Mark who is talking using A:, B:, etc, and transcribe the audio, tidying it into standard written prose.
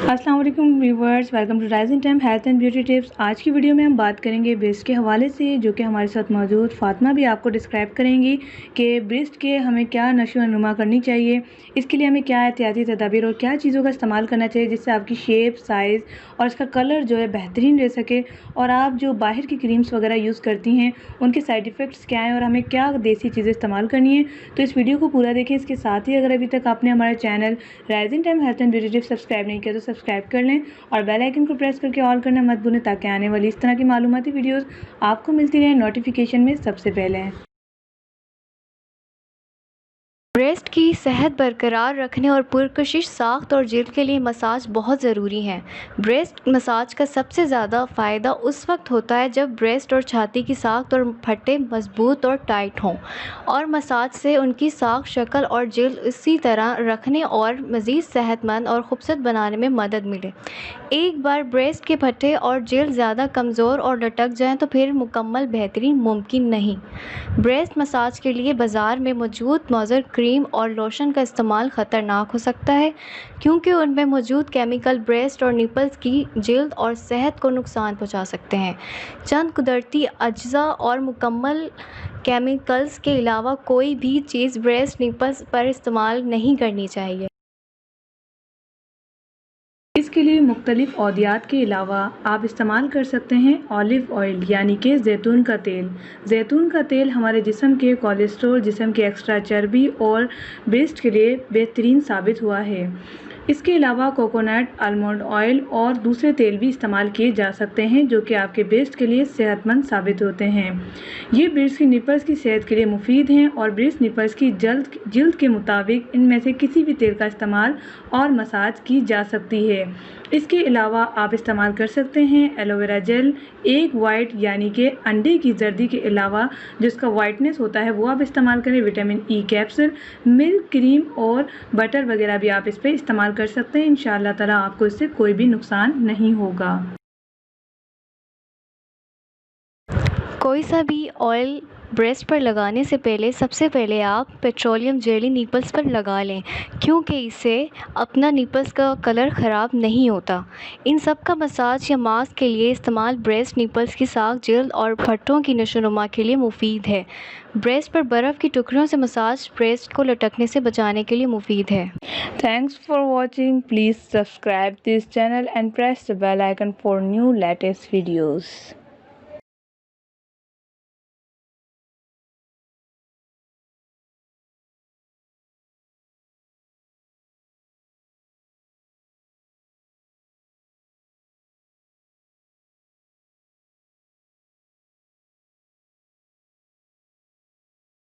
A: अस्सलाम वालेकुम viewers, welcome to rising time health and beauty tips. आज की वीडियो में हम बात करेंगे ब्रेस्ट के हवाले से, जो कि हमारे साथ मौजूद फातिमा भी आपको डिस्क्राइब करेंगी कि ब्रेस्ट के हमें क्या नशो नुमा करनी चाहिए, इसके लिए हमें क्या एहतियाती तदाबीर और क्या चीज़ों का इस्तेमाल करना चाहिए जिससे आपकी शेप, साइज़ और इसका कलर जो है बेहतरीन रह सके, और आप जो बाहर की क्रीम्स वगैरह यूज़ करती हैं उनके साइड इफ़ेक्ट्स क्या हैं और हमें क्या देसी चीज़ें इस्तेमाल करनी है। तो इस वीडियो को पूरा देखें। इसके साथ ही अगर अभी तक आपने हमारा channel rising time health and beauty tips subscribe नहीं किया तो सब्सक्राइब कर लें और बेल आइकन को प्रेस करके ऑल करना मत भूलें, ताकि आने वाली इस तरह की मालूमाती वीडियोस आपको मिलती रहें नोटिफिकेशन में सबसे पहले।
B: ब्रेस्ट की सेहत बरकरार रखने और पुरकशिश साख्त और जिल्द के लिए मसाज बहुत ज़रूरी है। ब्रेस्ट मसाज का सबसे ज़्यादा फ़ायदा उस वक्त होता है जब ब्रेस्ट और छाती की साख्त और फट्टे मजबूत और टाइट हों, और मसाज से उनकी साख्त, शक्ल और जिल्द इसी तरह रखने और मज़ीद सेहतमंद और ख़ूबसूरत बनाने में मदद मिले। एक बार ब्रेस्ट के फट्टे और जिल्द ज़्यादा कमज़ोर और लटक जाएँ तो फिर मुकम्मल बेहतरीन मुमकिन नहीं। ब्रेस्ट मसाज के लिए बाज़ार में मौजूद मौज़र क्रीम और लोशन का इस्तेमाल ख़तरनाक हो सकता है, क्योंकि उनमें मौजूद केमिकल ब्रेस्ट और निपल्स की जिल्द और सेहत को नुकसान पहुंचा सकते हैं। चंद कुदरती अज्जा और मुकम्मल केमिकल्स के अलावा कोई भी चीज़ ब्रेस्ट निपल्स पर इस्तेमाल नहीं करनी चाहिए।
A: इसके लिए मुख्तलिफ अद्वियात के अलावा आप इस्तेमाल कर सकते हैं ऑलिव ऑयल, यानी कि जैतून का तेल। जैतून का तेल हमारे जिस्म के कोलेस्ट्रॉल, जिस्म की एक्स्ट्रा चर्बी और ब्रेस्ट के लिए बेहतरीन साबित हुआ है। इसके अलावा कोकोनट, आलमंड ऑयल और दूसरे तेल भी इस्तेमाल किए जा सकते हैं, जो कि आपके ब्रेस्ट के लिए सेहतमंद साबित होते हैं। ये ब्रेस्ट की निपल्स की सेहत के लिए मुफीद हैं और ब्रेस्ट निपल्स की जिल्द के मुताबिक इनमें से किसी भी तेल का इस्तेमाल और मसाज की जा सकती है। इसके अलावा आप इस्तेमाल कर सकते हैं एलोवेरा जेल, एग वाइट यानी कि अंडे की जर्दी के अलावा जिसका वाइटनेस होता है वो आप इस्तेमाल करें, vitamin E capsule, milk cream और बटर वगैरह भी आप इस पर इस्तेमाल कर सकते हैं। इंशाअल्लाह ताला आपको इससे कोई भी नुकसान नहीं होगा।
B: कोई सा भी ऑयल ब्रेस्ट पर लगाने से पहले सबसे पहले आप पेट्रोलियम जेली निपल्स पर लगा लें, क्योंकि इससे अपना निपल्स का कलर ख़राब नहीं होता। इन सब का मसाज या मास्क के लिए इस्तेमाल ब्रेस्ट निपल्स की साख, जिल्द और फट्टों की नशोनुमा के लिए मुफीद है। ब्रेस्ट पर बर्फ़ की टुकड़ियों से मसाज ब्रेस्ट को लटकने से बचाने के लिए मुफीद है।
A: Thanks for watching. Please subscribe this channel and press the bell icon for new latest videos.